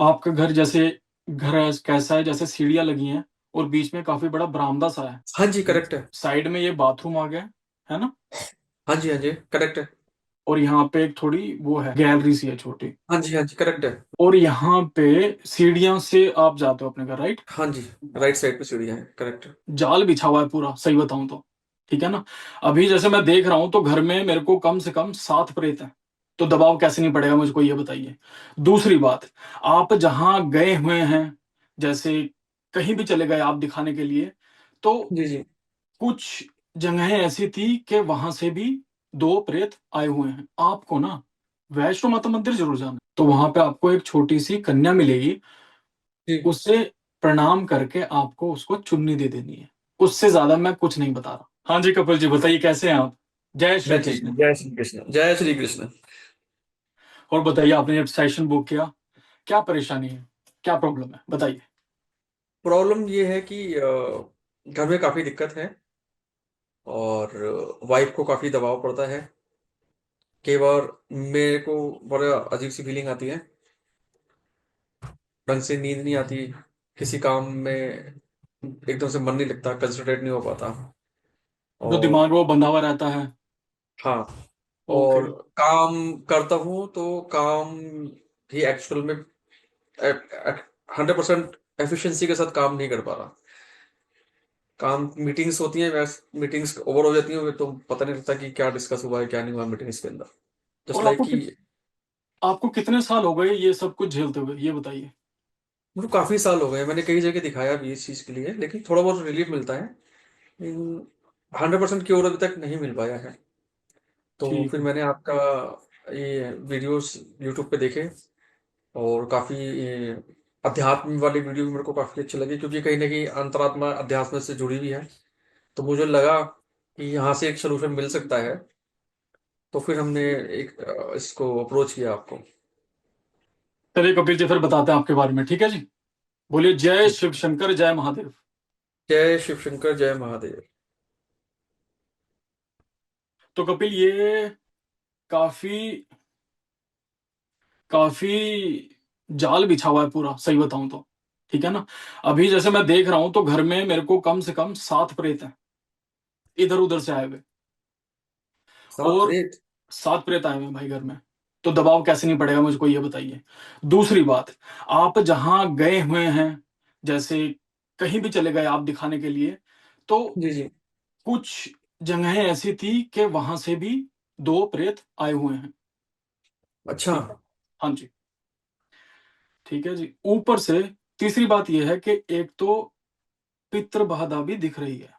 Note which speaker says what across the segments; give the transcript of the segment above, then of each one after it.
Speaker 1: आपका घर जैसे कैसा है, जैसे सीढ़ियाँ लगी हैं और बीच में काफ़ी बड़ा बरामदा सा है।
Speaker 2: हाँ जी, करेक्ट है।
Speaker 1: साइड में ये बाथरूम आ गया है ना?
Speaker 2: हाँ जी, हाँ जी, करेक्ट है।
Speaker 1: और यहाँ पे एक थोड़ी वो है, गैलरी सी है छोटी।
Speaker 2: हाँ जी, हाँ जी, करेक्ट है।
Speaker 1: और यहाँ पे सीढ़ियाँ से आप जाते हो अपने घर, राइट?
Speaker 2: हाँ जी, राइट साइड पे सीढ़ियाँ हैं, करेक्ट है।
Speaker 1: जाल बिछा हुआ है पूरा, सही बताऊँ तो। ठीक है ना? अभी जैसे मैं देख रहा हूँ तो घर में मेरे को कम से कम 7 प्रेत हैं। तो दबाव कैसे नहीं पड़ेगा मुझको ये बताइए? दूसरी बात, आप जहाँ गए हुए हैं, जैसे कहीं भी चले गए आप दिखाने के लिए, तो
Speaker 2: जी, जी।
Speaker 1: कुछ जगहें ऐसी थी कि वहां से भी 2 प्रेत आए हुए हैं। आपको ना वैष्णो माता मंदिर जरूर जाना है। तो वहां पे आपको एक छोटी सी कन्या मिलेगी,
Speaker 2: जी।
Speaker 1: उससे प्रणाम करके आपको उसको चुन्नी दे देनी है। उससे ज्यादा मैं कुछ नहीं बता रहा। हाँ जी कपिल जी, बताइए कैसे हैं आप? जय श्री
Speaker 2: मैं ठीक
Speaker 1: कृष्ण।
Speaker 2: हूँ, जय श्री कृष्ण, जय श्री कृष्ण।
Speaker 1: और बताइए, आपने जब सेशन बुक किया, क्या परेशानी है, क्या प्रॉब्लम है, बताइए।
Speaker 2: प्रॉब्लम ये है कि घर में काफ़ी दिक्कत है, और वाइफ को काफ़ी दबाव पड़ता है। कई बार मेरे को बड़ा अजीब सी फीलिंग आती है, ढंग से नींद नहीं आती, किसी काम में एकदम से मन नहीं लगता, कंसंट्रेट नहीं हो पाता।
Speaker 1: जो
Speaker 2: और
Speaker 1: दिमाग में वो बंधा हुआ रहता है।
Speaker 2: हाँ,
Speaker 1: ओके।
Speaker 2: और काम करता हूँ तो काम भी एक्चुअल में 100% एफिशिएंसी के साथ काम नहीं कर पा रहा। काम मीटिंग्स होती हैं, मीटिंग्स ओवर हो जाती हैं, तो पता नहीं लगता कि क्या डिस्कस हुआ है क्या नहीं हुआ मीटिंग्स के अंदर। जस्ट
Speaker 1: और
Speaker 2: लाइक कि
Speaker 1: आपको कितने साल हो गए ये सब कुछ झेलते हुए, ये बताइए।
Speaker 2: मुझे काफी साल हो गए, मैंने कई जगह दिखाया भी इस चीज के लिए, लेकिन थोड़ा बहुत रिलीफ मिलता है, लेकिन 100% क्योर अभी तक नहीं मिल पाया है। तो
Speaker 1: ठीक
Speaker 2: फिर
Speaker 1: है।
Speaker 2: मैंने आपका ये वीडियोस यूट्यूब पे देखे, और काफी अध्यात्म वाली वीडियो भी मेरे को काफी अच्छी लगी, क्योंकि कहीं ना कहीं अंतरात्मा अध्यात्म से जुड़ी हुई है। तो मुझे लगा कि यहाँ से एक सोल्यूशन मिल सकता है। तो फिर हमने एक इसको अप्रोच किया आपको।
Speaker 1: चलिए कपिल जी, फिर बताते हैं आपके बारे में, ठीक है जी? बोलिए जय
Speaker 2: ठीक।
Speaker 1: शिव शंकर, जय महादेव।
Speaker 2: जय शिव शंकर, जय महादेव।
Speaker 1: तो कपिल, ये काफी काफी जाल बिछा हुआ है पूरा, सही बताऊं तो। ठीक है ना? अभी जैसे मैं देख रहा हूं तो घर में मेरे को कम से कम 7 प्रेत हैं, इधर उधर से आए हुए।
Speaker 2: सात
Speaker 1: और
Speaker 2: प्रेत।
Speaker 1: 7 प्रेत आए हुए हैं भाई घर में। तो दबाव कैसे नहीं पड़ेगा मुझको ये बताइए? दूसरी बात, आप जहां गए हुए हैं, जैसे कहीं भी चले गए आप दिखाने के लिए, तो
Speaker 2: जी, जी।
Speaker 1: कुछ जगहें ऐसी थी कि वहां से भी 2 प्रेत आए हुए हैं।
Speaker 2: अच्छा।
Speaker 1: ठीक है। हाँ जी। ठीक है जी। ऊपर से तीसरी बात यह है कि एक तो पितृ बाधा भी दिख रही है।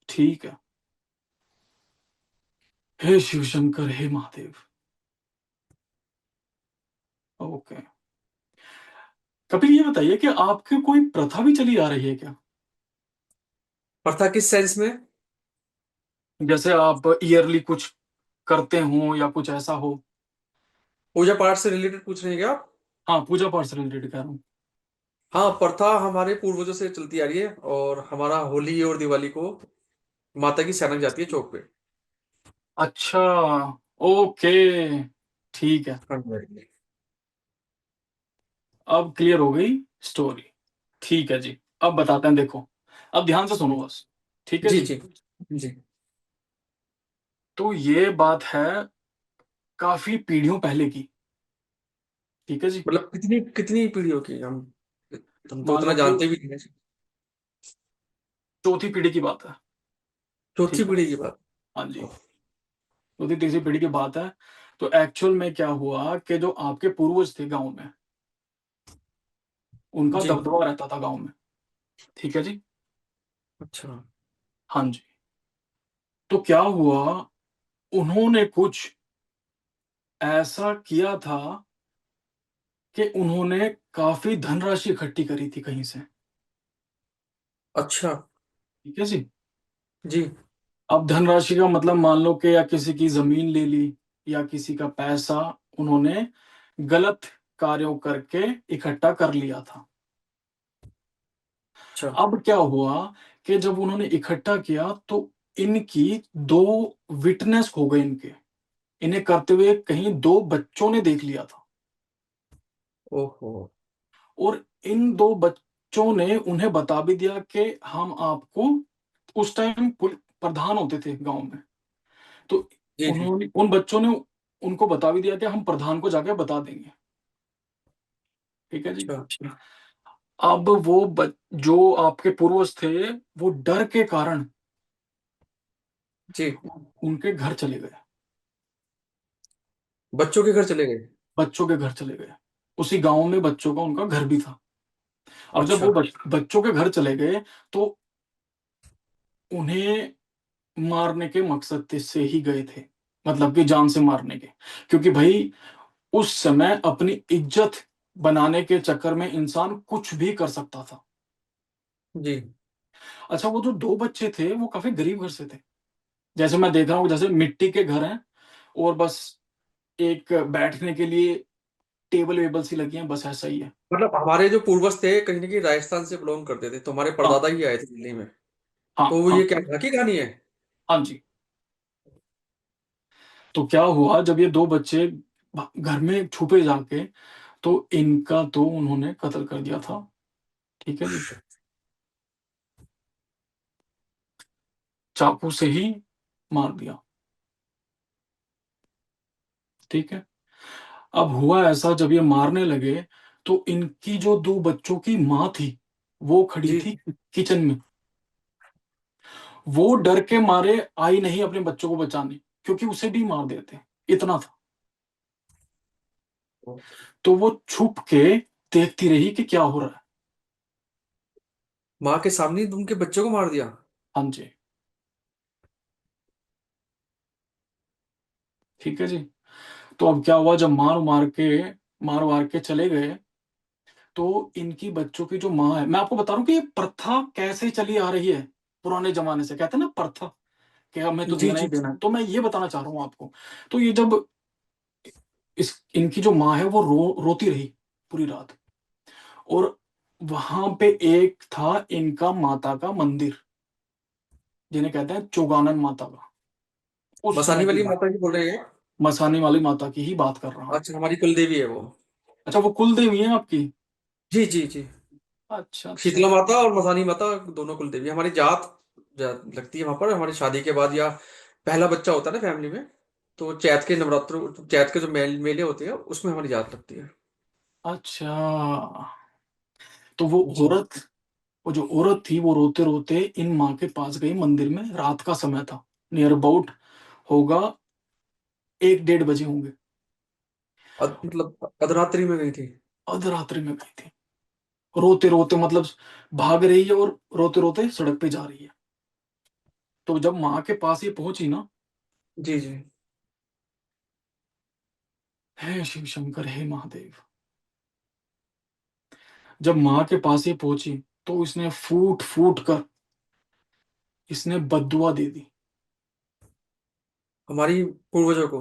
Speaker 1: ठीक है। हे शिव शंकर, हे महादेव। ओके। कपिल, ये बताइए कि आपके कोई प्रथा भी चली आ रही है क्या?
Speaker 2: प्रथा किस सेंस में?
Speaker 1: जैसे आप ईयरली कुछ करते हो या कुछ ऐसा हो?
Speaker 2: पूजा पाठ से रिलेटेड पूछ रहे हैं क्या आप?
Speaker 1: हाँ, पूजा पाठ से रिलेटेड कह रहा हूँ।
Speaker 2: हाँ, प्रथा हमारे पूर्वजों से चलती आ रही है, और हमारा होली और दिवाली को माता की सैनक जाती है चौक पे।
Speaker 1: अच्छा। ओके। ठीक है।
Speaker 2: हाँ जी।
Speaker 1: अब क्लियर हो गई स्टोरी। ठीक है जी। अब बताते हैं, देखो, अब ध्यान से सुनो बस। ठीक है
Speaker 2: जी,
Speaker 1: जी।
Speaker 2: जी, जी।
Speaker 1: तो ये बात है काफी पीढ़ियों पहले की। ठीक है जी।
Speaker 2: मतलब कितनी कितनी पीढ़ियों की? हम तो
Speaker 1: मान
Speaker 2: उतना
Speaker 1: लो कि
Speaker 2: जानते भी नहीं हैं।
Speaker 1: चौथी पीढ़ी की बात है।
Speaker 2: चौथी
Speaker 1: ठीक है।
Speaker 2: पीढ़ी की बात।
Speaker 1: हाँ जी।
Speaker 2: ओह,
Speaker 1: चौथी तीसरी पीढ़ी की बात है। तो एक्चुअल में क्या हुआ कि जो आपके पूर्वज थे गांव में, उनका
Speaker 2: जी।
Speaker 1: दबदबा रहता था गांव में। ठीक है जी।
Speaker 2: अच्छा।
Speaker 1: हाँ जी। तो क्या हुआ, उन्होंने कुछ ऐसा किया था कि उन्होंने काफी धनराशि इकट्ठी करी थी कहीं से।
Speaker 2: अच्छा।
Speaker 1: ठीक है जी।
Speaker 2: जी।
Speaker 1: अब धनराशि का मतलब मान लो कि या किसी की जमीन ले ली, या किसी का पैसा उन्होंने गलत कार्यों करके इकट्ठा कर लिया था।
Speaker 2: अच्छा।
Speaker 1: अब क्या हुआ कि जब उन्होंने इकट्ठा किया तो इनकी 2 विटनेस हो गए इनके, इन्हें करते हुए कहीं 2 बच्चों ने देख लिया था।
Speaker 2: ओहो।
Speaker 1: और इन दो बच्चों ने उन्हें बता भी दिया कि हम आपको, उस टाइम प्रधान होते थे गांव में, तो
Speaker 2: जी जी।
Speaker 1: उन्होंने, उन बच्चों ने उनको बता भी दिया कि हम प्रधान को जाके बता देंगे। ठीक है जी।
Speaker 2: अच्छा।
Speaker 1: अब जो आपके पूर्वज थे, वो डर के कारण
Speaker 2: जी।
Speaker 1: उनके घर चले गए,
Speaker 2: बच्चों के घर चले गए।
Speaker 1: बच्चों के घर चले गए। उसी गांव में बच्चों का उनका घर भी था। अब जब
Speaker 2: अच्छा।
Speaker 1: वो बच्चों के घर चले गए, तो उन्हें मारने के मकसद से ही गए थे, मतलब कि जान से मारने के। क्योंकि भाई उस समय अपनी इज्जत बनाने के चक्कर में इंसान कुछ भी कर सकता था।
Speaker 2: जी।
Speaker 1: अच्छा, वो जो दो बच्चे थे वो काफी गरीब घर से थे। जैसे मैं देख रहा हूँ, जैसे मिट्टी के घर हैं, और बस एक बैठने के लिए टेबल वेबल सी लगी हैं, बस ऐसा ही है।
Speaker 2: मतलब हमारे जो पूर्वज थे कहीं ना कहीं राजस्थान से बिलोंग करते थे, तो हमारे
Speaker 1: हाँ
Speaker 2: परदादा ही आए थे दिल्ली में।
Speaker 1: हाँ
Speaker 2: तो वो
Speaker 1: हाँ
Speaker 2: ये क्या घर की कहानी है?
Speaker 1: हाँ जी। तो क्या हुआ, जब ये दो बच्चे घर में छुपे जाके, तो इनका तो उन्होंने कत्ल कर दिया था। ठीक है जी, चाकू से ही मार दिया। ठीक है। अब हुआ ऐसा, जब ये मारने लगे, तो इनकी जो दो बच्चों की माँ थी, वो खड़ी
Speaker 2: जी।
Speaker 1: थी किचन में। वो डर के मारे आई नहीं अपने बच्चों को बचाने, क्योंकि उसे भी मार देते, इतना था। तो वो छुप के देखती रही कि क्या हो रहा है।
Speaker 2: माँ के सामने ही उनके बच्चों को मार दिया?
Speaker 1: हाँ जी। ठीक है जी। तो अब क्या हुआ, जब मार मार के चले गए, तो इनकी बच्चों की जो माँ है, मैं आपको बता रहा हूँ कि ये प्रथा कैसे चली आ रही है। पुराने जमाने से कहते हैं ना प्रथा, कि हमें तो
Speaker 2: जी
Speaker 1: देना ही
Speaker 2: जी।
Speaker 1: देना है। तो मैं ये बताना चाह रहा हूँ आपको। तो ये जब इनकी जो माँ है, वो रोती रही पूरी रात। और वहां पे एक था इनका माता का मंदिर, जिन्हें कहते हैं चौगानन माता का। उस
Speaker 2: मसानी
Speaker 1: समय की
Speaker 2: वाली
Speaker 1: बात,
Speaker 2: माता की बोल रहे हैं?
Speaker 1: मसानी वाली माता की ही बात कर रहा हूँ।
Speaker 2: अच्छा, हमारी कुल देवी है वो।
Speaker 1: अच्छा, वो कुल देवी है आपकी?
Speaker 2: जी जी जी।
Speaker 1: अच्छा अच्छा।
Speaker 2: शीतला माता और मसानी माता दोनों कुल देवी हमारी जात लगती है वहां पर। हमारी शादी के बाद या पहला बच्चा होता है ना फैमिली में, तो चैत के नवरात्र, चैत के जो मेले होते हैं उसमें हमारी जात लगती है।
Speaker 1: अच्छा, तो वो
Speaker 2: जी।
Speaker 1: औरत, वो जो औरत थी, वो रोते रोते इन माँ के पास गई मंदिर में। रात का समय था, नियर अबाउट होगा 1 1:30 बजे होंगे।
Speaker 2: मतलब अर्धरात्रि में गई थी?
Speaker 1: अर्धरात्रि में गई थी, रोते रोते, मतलब भाग रही है और रोते रोते सड़क पे जा रही है। तो जब माँ के पास ये पहुंची ना,
Speaker 2: जी जी।
Speaker 1: हे शिव शंकर, हे महादेव, जब माँ के पास ये पहुंची, तो इसने फूट फूट कर इसने बद्दुआ दे दी।
Speaker 2: हमारी पूर्वजों को?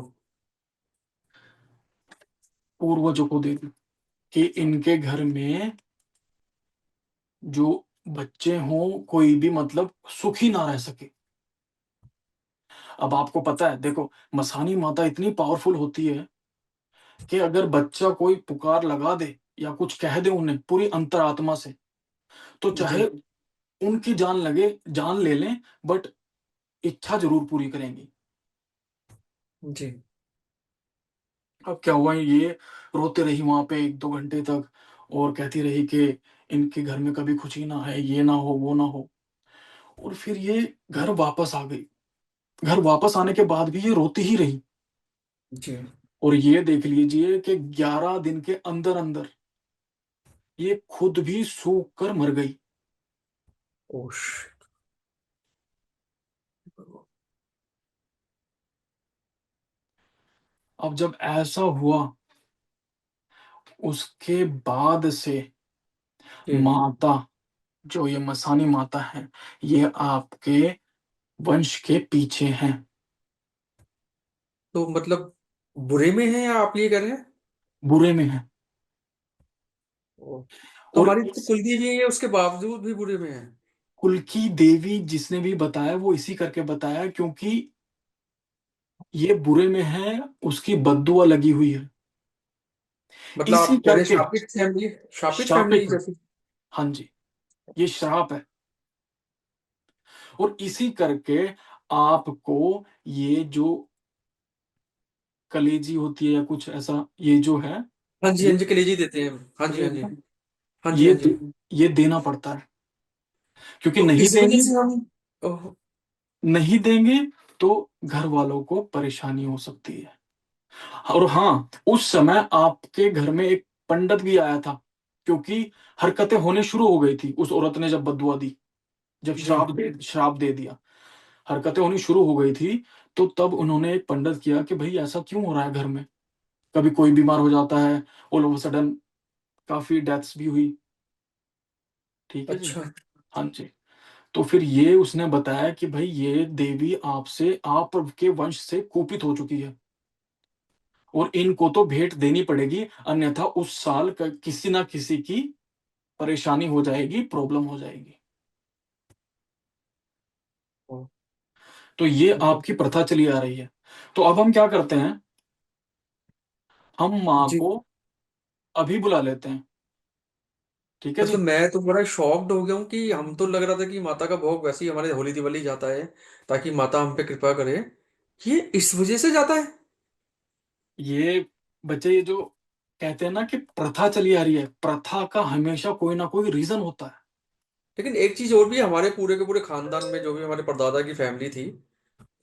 Speaker 1: पूर्वजों को दे दी, कि इनके घर में जो बच्चे हों, कोई भी मतलब सुखी ना रह सके। अब आपको पता है, देखो, मसानी माता इतनी पावरफुल होती है कि अगर बच्चा कोई पुकार लगा दे या कुछ कह दे उन्हें पूरी अंतरात्मा से, तो
Speaker 2: जी
Speaker 1: चाहे उनकी जान लगे, जान ले लें, बट इच्छा जरूर पूरी करेंगी।
Speaker 2: जी।
Speaker 1: अब क्या हुआ, ये रोते रही वहां पे 1 2 घंटे तक, और कहती रही कि इनके घर में कभी खुशी ना है, ये ना हो, वो ना हो। और फिर ये घर वापस आ गई। घर वापस आने के बाद भी ये रोती ही रही।
Speaker 2: जी।
Speaker 1: और ये देख लीजिए कि 11 दिन के अंदर अंदर ये खुद भी सूख कर मर गई।
Speaker 2: ओश।
Speaker 1: अब जब ऐसा हुआ, उसके बाद से
Speaker 2: जी।
Speaker 1: माता, जो ये मसानी माता है, ये आपके वंश के पीछे हैं।
Speaker 2: तो मतलब बुरे में है या आप ये कह रहे हैं?
Speaker 1: बुरे में है।
Speaker 2: ओ, तो
Speaker 1: और
Speaker 2: हमारी तो
Speaker 1: इस
Speaker 2: कुलदेवी है, ये उसके बावजूद भी बुरे में है?
Speaker 1: कुल की देवी जिसने भी बताया, वो इसी करके बताया, क्योंकि ये बुरे में है, उसकी बद्दुआ लगी हुई है।
Speaker 2: मतलब
Speaker 1: इसी
Speaker 2: आप कह रहे हैं
Speaker 1: करके
Speaker 2: शापित फैमिली
Speaker 1: शापित है।
Speaker 2: जैसी।
Speaker 1: हाँ जी, ये श्राप है। और इसी करके आपको ये जो कलेजी होती है या कुछ ऐसा, ये जो है,
Speaker 2: हाँ जी, हाँ
Speaker 1: ये
Speaker 2: जी, कलेजी देते हैं। हाँ जी, हाँ जी। हाँ जी,
Speaker 1: ये
Speaker 2: हाँ जी।
Speaker 1: ये देना पड़ता है, क्योंकि
Speaker 2: तो
Speaker 1: नहीं
Speaker 2: इस वजह
Speaker 1: देंगे,
Speaker 2: से हम ओह,
Speaker 1: नहीं देंगे तो घर वालों को परेशानी हो सकती है। और हाँ, उस समय आपके घर में एक पंडित भी आया था, क्योंकि हरकतें होने शुरू हो गई थी उस औरत ने जब बदुआ दी, जब
Speaker 2: जी।
Speaker 1: श्राप दे दिया, हरकतें होनी शुरू हो गई थी। तो तब उन्होंने एक पंडित किया कि भाई ऐसा क्यों हो रहा है घर में, कभी कोई बीमार हो जाता है, ऑल ऑफ सडन काफी डेथ्स भी हुई। ठीक है जी।
Speaker 2: अच्छा।
Speaker 1: हाँ जी। तो फिर ये उसने बताया कि भाई ये देवी आपसे, आपके वंश से कुपित हो चुकी है, और इनको तो भेंट देनी पड़ेगी, अन्यथा उस साल किसी ना किसी की परेशानी हो जाएगी, प्रॉब्लम हो जाएगी।
Speaker 2: ओह,
Speaker 1: तो ये आपकी प्रथा चली आ रही है। तो अब हम क्या करते हैं, हम माँ
Speaker 2: जी।
Speaker 1: को अभी बुला लेते हैं। ठीक है
Speaker 2: मतलब
Speaker 1: जी।
Speaker 2: मैं तो बड़ा शॉक्ड हो गया हूँ कि हम तो लग रहा था कि माता का भोग वैसे ही हमारे होली दिवाली जाता है ताकि माता हम पे कृपा करे, ये इस वजह से जाता है।
Speaker 1: ये बच्चे, ये जो कहते हैं ना कि प्रथा चली आ रही है, प्रथा का हमेशा कोई ना कोई रीजन होता है।
Speaker 2: लेकिन एक चीज और भी है, हमारे पूरे के पूरे खानदान में जो भी हमारे परदादा की फैमिली थी,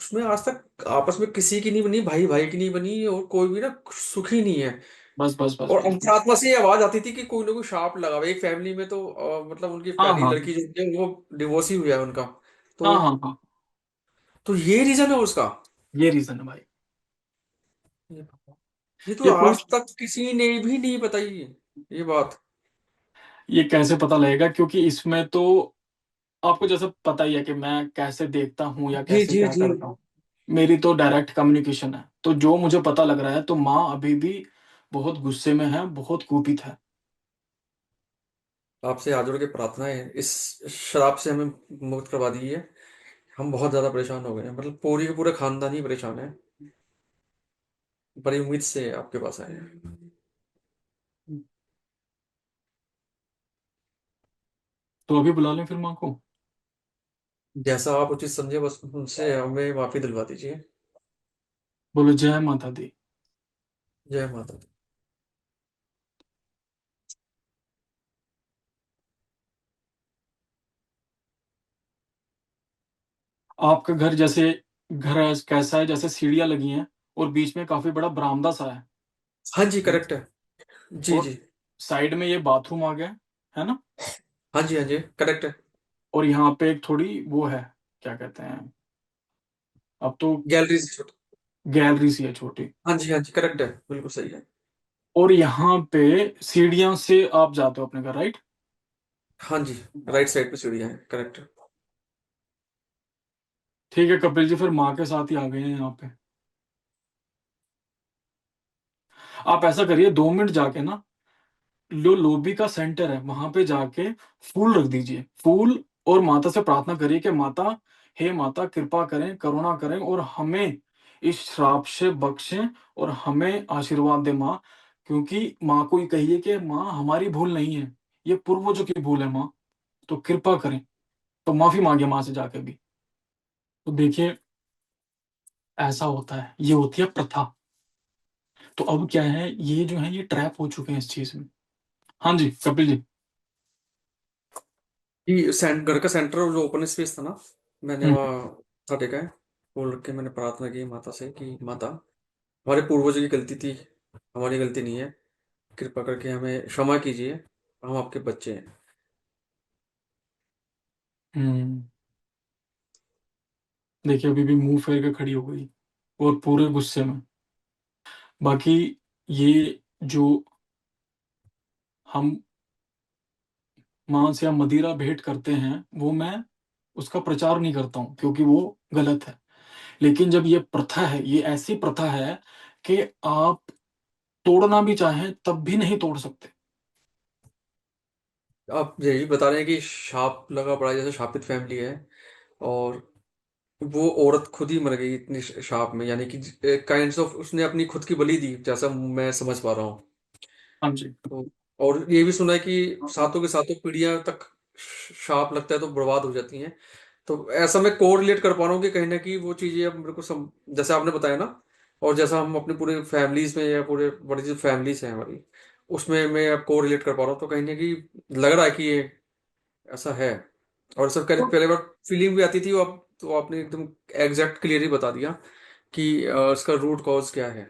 Speaker 2: उसमें आज तक आपस में किसी की नहीं बनी, भाई भाई की नहीं बनी, और कोई भी ना सुखी नहीं है।
Speaker 1: बस बस बस
Speaker 2: और
Speaker 1: बस बस।
Speaker 2: अंतरात्मा से ये आवाज आती थी कि कोई ना कोई शाप लगा हुआ है एक फैमिली में। तो मतलब उनकी
Speaker 1: हाँ
Speaker 2: पहली
Speaker 1: हाँ
Speaker 2: लड़की जो थी वो डिवोर्स ही हुआ है उनका। तो
Speaker 1: हाँ हाँ हाँ।
Speaker 2: तो ये रीजन है उसका।
Speaker 1: ये रीजन है भाई।
Speaker 2: ये ये तो
Speaker 1: ये कोई,
Speaker 2: आज तक किसी ने भी नहीं बताई ये बात।
Speaker 1: ये कैसे पता लगेगा, क्योंकि इसमें तो आपको जैसे पता ही है कि मैं कैसे देखता हूँ या
Speaker 2: जी
Speaker 1: कैसे
Speaker 2: जी
Speaker 1: क्या
Speaker 2: जी।
Speaker 1: करता हूँ। मेरी तो डायरेक्ट कम्युनिकेशन है, तो जो मुझे पता लग रहा है, तो माँ अभी भी बहुत गुस्से में है, बहुत कुपित है।
Speaker 2: आपसे हाथ जोड़ के प्रार्थना है, इस शराब से हमें मुक्त करवा दीजिए। हम बहुत ज्यादा परेशान हो गए हैं, मतलब पूरी के पूरे खानदान ही परेशान है। बड़ी उम्मीद से आपके पास आए हैं।
Speaker 1: तो अभी बुला लें फिर माँ को।
Speaker 2: जैसा आप उचित समझे बस उनसे हमें माफी दिलवा दीजिए।
Speaker 1: बोलो जय माता दी।
Speaker 2: जय माता दी।
Speaker 1: आपका घर जैसे, घर कैसा है, जैसे सीढ़ियाँ लगी हैं और बीच में काफी बड़ा बरामदा सा
Speaker 2: हाँ जी,
Speaker 1: है,
Speaker 2: करेक्ट है। जी
Speaker 1: और
Speaker 2: जी।
Speaker 1: साइड में ये बाथरूम आ गया है ना,
Speaker 2: हाँ जी, हाँ जी, करेक्ट है।
Speaker 1: और यहाँ पे एक थोड़ी वो है, क्या कहते हैं, अब तो
Speaker 2: गैलरी से छोटा।
Speaker 1: गैलरी सी है छोटी।
Speaker 2: हाँ जी, हाँ जी, करेक्ट है, बिल्कुल सही है।
Speaker 1: और यहाँ पे सीढ़ियां से आप जाते हो अपने घर, राइट।
Speaker 2: हाँ जी, राइट साइड पे सीढ़ियाँ हैं, करेक्ट है।
Speaker 1: ठीक है कपिल जी, फिर माँ के साथ ही आ गए हैं यहाँ पे। आप ऐसा करिए, 2 मिनट जाके ना, जो लॉबी का सेंटर है वहां पे जाके फूल रख दीजिए, फूल, और माता से प्रार्थना करिए कि माता, हे माता, कृपा करें, करुणा करें, और हमें इस श्राप से बख्शें, और हमें आशीर्वाद दे माँ। क्योंकि माँ को ही कहिए कि माँ हमारी भूल नहीं है, ये पूर्वजों की भूल है माँ, तो कृपा करें। तो माफी मांगे माँ से जाके भी। तो देखिए, ऐसा होता है, ये होती है प्रथा। तो अब क्या है, ये जो है ये ट्रैप हो चुके हैं इस चीज में। हाँ जी कपिल जी।
Speaker 2: ये घर का सेंटर जो ओपन स्पेस था ना, मैंने
Speaker 1: हम्म
Speaker 2: वहाँ था टेका है, बोल रख के मैंने प्रार्थना की माता से कि माता, हमारे पूर्वजों की गलती थी, हमारी गलती नहीं है, कृपा करके हमें क्षमा कीजिए, हम आपके बच्चे हैं।
Speaker 1: हम्म। देखिए अभी भी मुंह फेर के खड़ी हो गई, और पूरे गुस्से में। बाकी ये जो हम मांस या मदिरा भेंट करते हैं, वो मैं उसका प्रचार नहीं करता हूँ, क्योंकि वो गलत है। लेकिन जब ये प्रथा है, ये ऐसी प्रथा है कि आप तोड़ना भी चाहें तब भी नहीं तोड़ सकते।
Speaker 2: आप यही बता रहे हैं कि शाप लगा पड़ा है, जैसे शापित फैमिली है, और वो औरत खुद ही मर गई इतनी शाप में, यानी कि काइंड ऑफ उसने अपनी खुद की बलि दी, जैसा मैं समझ पा रहा हूँ।
Speaker 1: हाँ जी।
Speaker 2: तो और ये भी सुना है कि सातों के सातों पीढ़ियां तक शाप लगता है तो बर्बाद हो जाती हैं। तो ऐसा मैं को रिलेट कर पा रहा हूँ कि कहीं ना कहीं वो चीजें अब मेरे को जैसे आपने बताया ना, और जैसा हम अपने पूरे फैमिलीज में या पूरे बड़ी जो फैमिलीज हैं हमारी, उसमें मैं अब को रिलेट कर पा रहा हूँ, तो कहीं ना कहीं लग रहा है कि ये ऐसा है। और सब करीब पहले बार फीलिंग भी आती थी, वो अब तो आपने एकदम एग्जैक्ट क्लियर ही बता दिया कि इसका रूट कॉज क्या है।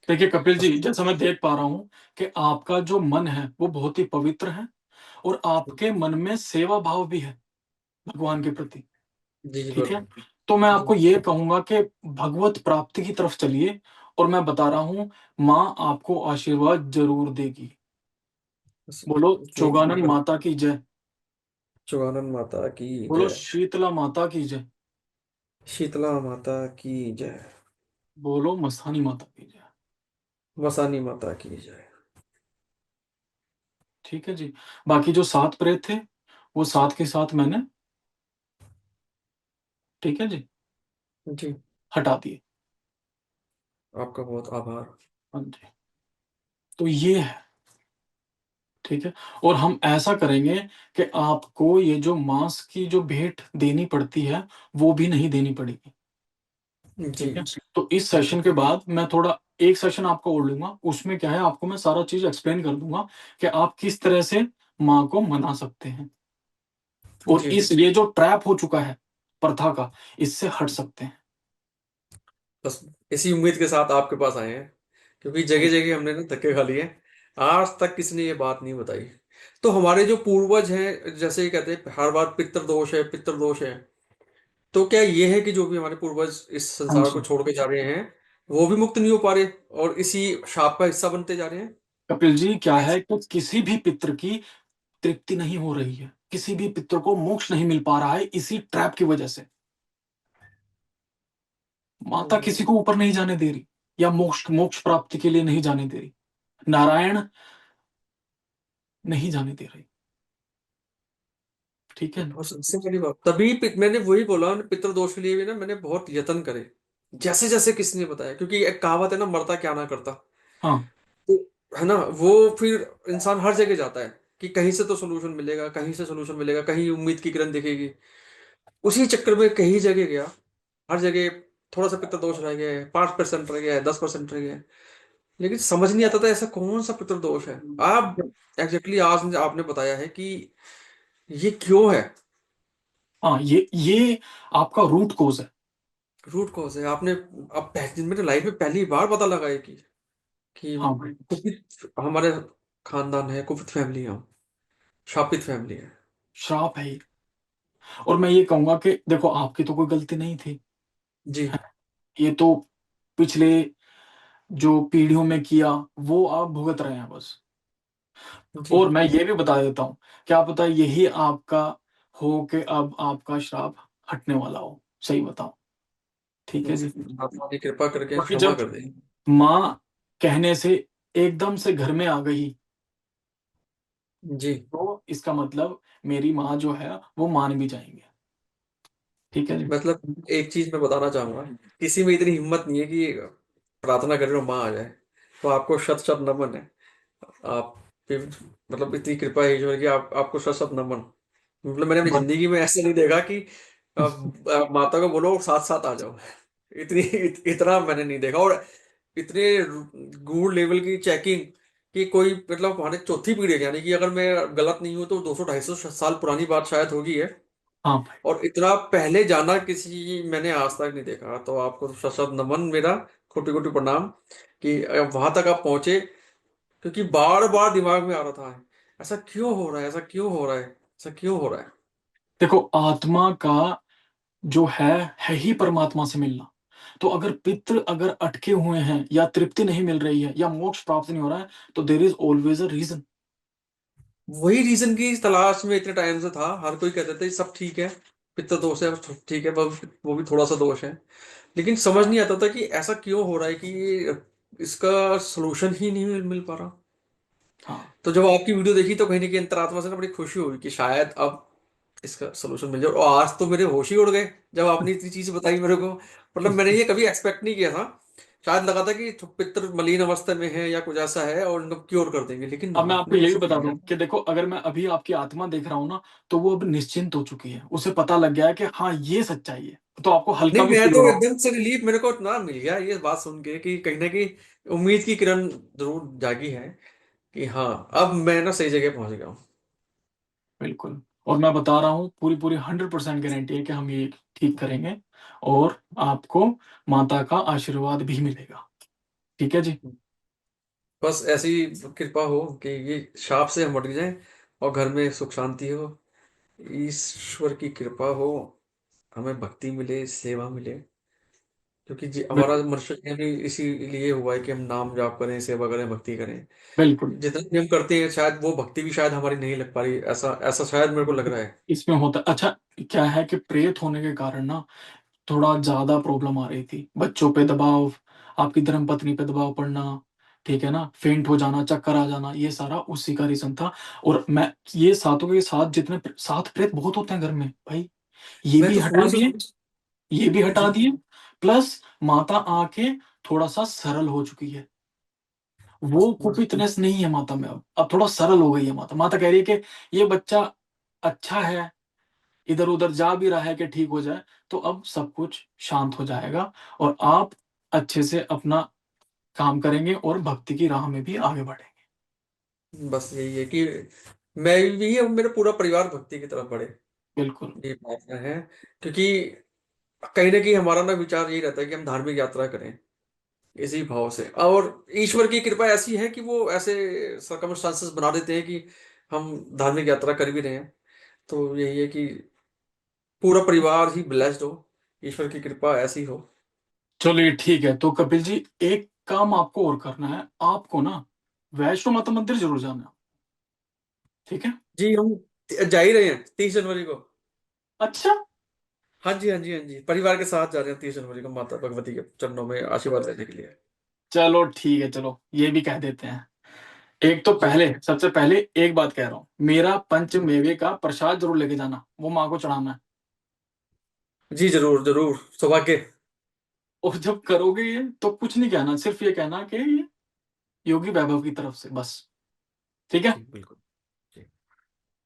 Speaker 1: देखिए कपिल जी, जैसा मैं देख पा रहा हूँ कि आपका जो मन है वो बहुत ही पवित्र है, और आपके मन में सेवा भाव भी है भगवान के प्रति।
Speaker 2: जी जी
Speaker 1: ठीक है,
Speaker 2: बिल्कुल।
Speaker 1: तो मैं
Speaker 2: जी
Speaker 1: आपको ये कहूंगा कि भगवत प्राप्ति की तरफ चलिए, और मैं बता रहा हूँ माँ आपको आशीर्वाद जरूर देगी।
Speaker 2: बस
Speaker 1: बोलो
Speaker 2: यही
Speaker 1: चौगानन
Speaker 2: बस।
Speaker 1: माता की जय।
Speaker 2: चौगानन माता की
Speaker 1: बोलो
Speaker 2: जय।
Speaker 1: शीतला माता की जय।
Speaker 2: शीतला माता की जय।
Speaker 1: बोलो मस्तानी माता की जय।
Speaker 2: मसानी माता की जय।
Speaker 1: ठीक है जी। बाकी जो सात प्रेत थे वो साथ के साथ मैंने, ठीक है जी,
Speaker 2: जी
Speaker 1: हटा दिए।
Speaker 2: आपका बहुत आभार।
Speaker 1: हाँ जी। तो ये है, ठीक है। और हम ऐसा करेंगे कि आपको ये जो मांस की जो भेंट देनी पड़ती है वो भी नहीं देनी पड़ेगी।
Speaker 2: जी
Speaker 1: ठीक है, तो इस सेशन के बाद मैं थोड़ा एक सेशन आपको और लूंगा, उसमें क्या है आपको मैं सारा चीज एक्सप्लेन कर दूंगा कि आप किस तरह से माँ को मना सकते हैं, और
Speaker 2: जी।
Speaker 1: इस ये जो ट्रैप हो चुका है प्रथा का, इससे हट सकते हैं।
Speaker 2: बस इसी उम्मीद के साथ आपके पास आए हैं, क्योंकि जगह जगह हमने ना धक्के खा लिए। आज तक किसी ने ये बात नहीं बताई। तो हमारे जो पूर्वज हैं, जैसे ये कहते हैं हर बार पितृदोष है पितृदोष है, तो क्या ये है कि जो भी हमारे पूर्वज इस
Speaker 1: हाँ
Speaker 2: संसार को
Speaker 1: जी।
Speaker 2: छोड़ के जा रहे हैं, वो भी मुक्त नहीं हो पा रहे और इसी शाप का हिस्सा बनते जा रहे हैं?
Speaker 1: कपिल जी, क्या है कि किसी भी पितर की तृप्ति नहीं हो रही है, किसी भी पितर को मोक्ष नहीं मिल पा रहा है इसी ट्रैप की वजह से। माता किसी
Speaker 2: हम्म।
Speaker 1: को ऊपर नहीं जाने दे रही, या मोक्ष मोक्ष प्राप्ति के लिए नहीं जाने दे रही। नारायण नहीं जाने दे रही। ठीक है।
Speaker 2: और सबसे बड़ी बात तभी मैंने वही बोला, पितृदोष के लिए भी ना मैंने बहुत यत्न करे, जैसे जैसे किसी ने बताया, क्योंकि एक कहावत है ना, मरता क्या ना करता।
Speaker 1: हाँ
Speaker 2: तो है ना, वो फिर इंसान हर जगह जाता है कि कहीं से तो सोल्यूशन मिलेगा, कहीं से सोल्यूशन मिलेगा, कहीं उम्मीद की किरण दिखेगी। उसी चक्कर में कहीं जगह गया, हर जगह थोड़ा सा पितृदोष रह गया है, 5% रह गया है, 10% रह गया है। लेकिन समझ नहीं आता था ऐसा कौन सा पितृदोष है। आप एग्जैक्टली आज आपने बताया है कि ये क्यों है।
Speaker 1: हाँ, ये आपका रूट कोज है।
Speaker 2: रूट कॉज है आपने, अब मेरे लाइफ में पहली बार पता लगा है कि
Speaker 1: हाँ भाई,
Speaker 2: कुपित हमारे खानदान है, कुपित फैमिली है हम, शापित फैमिली है।
Speaker 1: श्राप है ये। और मैं ये कहूंगा कि देखो आपकी तो कोई गलती नहीं थी,
Speaker 2: जी
Speaker 1: ये तो पिछले जो पीढ़ियों में किया वो आप भुगत रहे हैं बस।
Speaker 2: जी।
Speaker 1: और मैं ये भी बता देता हूँ, क्या पता यही आपका हो कि अब आपका श्राप हटने वाला हो। सही बताओ। ठीक है जी।
Speaker 2: आप की कृपा करके
Speaker 1: क्योंकि
Speaker 2: क्षमा
Speaker 1: जब
Speaker 2: कर दें।
Speaker 1: माँ कहने से एकदम से घर में आ गई,
Speaker 2: जी
Speaker 1: तो इसका मतलब मेरी माँ जो है वो मान भी जाएंगे। ठीक है जी।
Speaker 2: मतलब एक चीज मैं बताना चाहूंगा, किसी में इतनी हिम्मत नहीं है कि प्रार्थना करे और माँ आ जाए। तो आपको शत शत नमन है। आप मतलब इतनी कृपा है ईश्वर की, आपको शत शत नमन। मतलब मैंने अपनी
Speaker 1: बस।
Speaker 2: जिंदगी में ऐसा नहीं देखा कि आप माता को बोलो साथ साथ आ जाओ। इतना मैंने नहीं देखा। और इतने गूढ़ लेवल की चेकिंग कि कोई मतलब हमारे चौथी पीढ़ी है, यानी कि अगर मैं गलत नहीं हूं तो 200 250 साल पुरानी बात शायद होगी है।
Speaker 1: हाँ भाई।
Speaker 2: और इतना पहले जाना किसी मैंने आज तक नहीं देखा। तो आपको तो सशद नमन मेरा, कोटि कोटि प्रणाम कि वहां तक आप पहुंचे। क्योंकि बार बार दिमाग में आ रहा था, ऐसा क्यों हो रहा है, ऐसा क्यों हो रहा है, ऐसा क्यों हो रहा है।
Speaker 1: देखो आत्मा का जो है ही परमात्मा से मिलना। तो अगर पितृ अगर अटके हुए हैं, या तृप्ति नहीं मिल रही है, या मोक्ष प्राप्त नहीं हो रहा है, तो there is always a reason.
Speaker 2: वही रीजन की तलाश में इतने टाइम से था। हर कोई कहता था सब ठीक है, पित्त दोष है, ठीक है, वो भी थोड़ा सा दोष है। लेकिन समझ नहीं आता था कि ऐसा क्यों हो रहा है कि इसका सोल्यूशन ही नहीं मिल पा रहा।
Speaker 1: हाँ
Speaker 2: तो जब आपकी वीडियो देखी तो कहीं ना कहीं अंतरात्मा से ना बड़ी खुशी हुई कि शायद अब इसका सोल्यूशन मिल जाए। और आज तो मेरे होश ही उड़ गए जब आपने इतनी चीज बताई मेरे को। मतलब मैंने ये कभी एक्सपेक्ट नहीं किया था शायद लगा था कि पितृ मलिन अवस्था में है या कुछ ऐसा है और इनको क्योर कर देंगे, लेकिन
Speaker 1: अब मैं आपको
Speaker 2: आपने
Speaker 1: यही
Speaker 2: उसे
Speaker 1: बता दूं कि देखो, अगर मैं अभी आपकी आत्मा देख रहा हूं ना, तो वो अब निश्चिंत हो चुकी है, उसे पता लग गया है कि हाँ ये सच्चाई है, तो आपको हल्का
Speaker 2: नहीं,
Speaker 1: भी
Speaker 2: मैं
Speaker 1: फील
Speaker 2: तो
Speaker 1: हो रहा होगा।
Speaker 2: एकदम से रिलीफ मेरे को इतना मिल गया ये बात सुन के कि कहीं ना कहीं उम्मीद की किरण जरूर जागी है कि हाँ, अब मैं ना सही जगह पहुंच गया हूँ।
Speaker 1: बिल्कुल। और मैं बता रहा हूँ, पूरी पूरी 100% गारंटी है कि हम ये ठीक करेंगे, और आपको माता का आशीर्वाद भी मिलेगा। ठीक है जी।
Speaker 2: बस ऐसी कृपा हो कि ये शाप से हम हट जाएं और घर में सुख शांति हो, ईश्वर की कृपा हो, हमें भक्ति मिले, सेवा मिले। क्योंकि हमारा
Speaker 1: बिल्कुल
Speaker 2: मनुष्य जन्म ही इसीलिए हुआ है कि हम नाम जाप करें, सेवा करें, भक्ति करें।
Speaker 1: बिल्कुल।
Speaker 2: जितना भी हम करते हैं शायद वो भक्ति भी शायद हमारी नहीं लग पा रही, ऐसा ऐसा शायद मेरे को लग रहा है।
Speaker 1: इसमें होता अच्छा, क्या है कि प्रेत होने के कारण ना थोड़ा ज्यादा प्रॉब्लम आ रही थी, बच्चों पे दबाव, आपकी धर्म पत्नी पे दबाव पड़ना, ठीक है ना, फेंट हो जाना, चक्कर आ जाना, ये सारा उसी का रीजन था। और मैं ये सातों के साथ, जितने सात प्रेत बहुत होते हैं घर में भाई, ये
Speaker 2: मैं
Speaker 1: भी
Speaker 2: तो
Speaker 1: हटा
Speaker 2: वही
Speaker 1: दिए,
Speaker 2: सोच।
Speaker 1: ये भी हटा
Speaker 2: जी।
Speaker 1: दिए। प्लस माता आके थोड़ा सा सरल हो चुकी है, वो कुपितनेस नहीं है माता में, अब थोड़ा सरल हो गई है माता। माता कह रही है कि ये बच्चा अच्छा है, इधर उधर जा भी रहा है कि ठीक हो जाए, तो अब सब कुछ शांत हो जाएगा, और आप अच्छे से अपना काम करेंगे और भक्ति की राह में भी आगे बढ़ेंगे।
Speaker 2: बस यही है कि मैं भी और मेरा पूरा परिवार भक्ति की तरफ बढ़े,
Speaker 1: बिल्कुल
Speaker 2: ये प्रार्थना है। क्योंकि कहीं ना कहीं हमारा ना विचार यही रहता है कि हम धार्मिक यात्रा करें इसी भाव से, और ईश्वर की कृपा ऐसी है कि वो ऐसे सर्कमस्टांसेस बना देते हैं कि हम धार्मिक यात्रा कर भी रहे हैं। तो यही है कि पूरा परिवार ही ब्लेस्ड हो, ईश्वर की कृपा ऐसी हो।
Speaker 1: चलिए ठीक है, तो कपिल जी, एक काम आपको और करना है, आपको ना वैष्णो माता मंदिर जरूर जाना है, ठीक है।
Speaker 2: जी, हम जा ही रहे हैं 30 जनवरी को।
Speaker 1: अच्छा,
Speaker 2: हाँ जी, हाँ जी, हाँ जी, परिवार के साथ जा रहे हैं 30 जनवरी को माता भगवती के चरणों में आशीर्वाद लेने के लिए।
Speaker 1: चलो ठीक है, चलो ये भी कह देते हैं। एक तो
Speaker 2: जी।
Speaker 1: पहले, सबसे पहले एक बात कह रहा हूँ, मेरा पंच मेवे का प्रसाद जरूर लेके जाना, वो माँ को चढ़ाना है।
Speaker 2: जी जरूर जरूर, सौभाग्य।
Speaker 1: और जब करोगे ये, तो कुछ नहीं कहना, सिर्फ ये कहना कि ये योगी वैभव की तरफ से, बस। ठीक है।
Speaker 2: जी बिल्कुल। जी।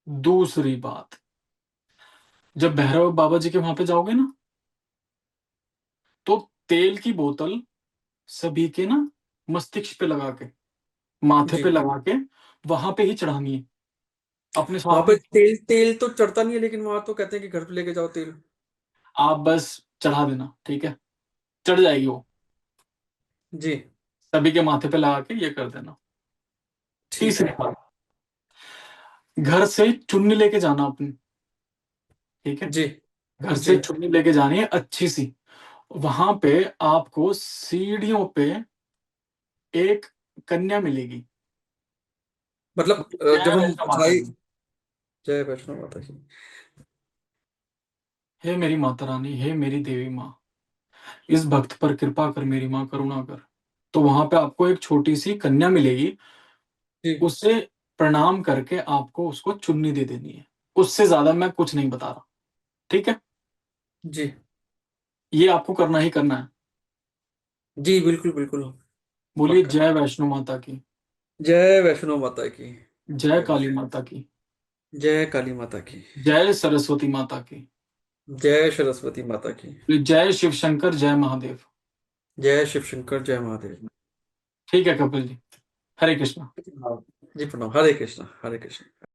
Speaker 1: दूसरी बात, जब भैरव बाबा जी के वहां पे जाओगे ना, तो तेल की बोतल सभी के ना मस्तिष्क पे लगा के, माथे
Speaker 2: जी।
Speaker 1: पे लगा के, वहां पे ही चढ़ानी है, अपने
Speaker 2: वहां
Speaker 1: साथ
Speaker 2: पे
Speaker 1: में।
Speaker 2: तेल तेल तो चढ़ता नहीं है, लेकिन वहां तो कहते हैं कि घर पे लेके जाओ तेल।
Speaker 1: आप बस चढ़ा देना, ठीक है, चढ़ जाएगी वो,
Speaker 2: जी।
Speaker 1: सभी के माथे पे लगा के ये कर देना।
Speaker 2: ठीक
Speaker 1: तीसरी
Speaker 2: है।
Speaker 1: बात, घर से चुन्नी लेके जाना अपनी, ठीक है,
Speaker 2: जी।
Speaker 1: घर
Speaker 2: जी।
Speaker 1: से चुन्नी लेके जानी है अच्छी सी। वहां पे आपको सीढ़ियों पे एक कन्या मिलेगी,
Speaker 2: मतलब
Speaker 1: जय
Speaker 2: जब हम
Speaker 1: वैष्णो माता
Speaker 2: साई।
Speaker 1: की।
Speaker 2: जय वैष्णो माता की।
Speaker 1: हे मेरी माता रानी, हे मेरी देवी माँ, इस भक्त पर कृपा कर मेरी माँ, करुणा कर। तो वहां पे आपको एक छोटी सी कन्या मिलेगी,
Speaker 2: जी।
Speaker 1: उससे प्रणाम करके आपको उसको चुन्नी दे देनी है। उससे ज्यादा मैं कुछ नहीं बता रहा, ठीक है।
Speaker 2: जी।
Speaker 1: ये आपको करना ही करना है।
Speaker 2: जी बिल्कुल बिल्कुल।
Speaker 1: बोलिए
Speaker 2: पक्का।
Speaker 1: जय वैष्णो माता की,
Speaker 2: जय वैष्णो माता की।
Speaker 1: जय
Speaker 2: जय
Speaker 1: काली
Speaker 2: वैष्णो।
Speaker 1: माता की,
Speaker 2: जय काली माता की।
Speaker 1: जय सरस्वती माता की,
Speaker 2: जय सरस्वती माता की।
Speaker 1: जय शिव शंकर, जय महादेव।
Speaker 2: जय शिव शंकर, जय महादेव।
Speaker 1: ठीक है कपिल जी, हरे कृष्णा।
Speaker 2: हाँ। जी प्रणाम, हरे कृष्णा, हरे कृष्णा।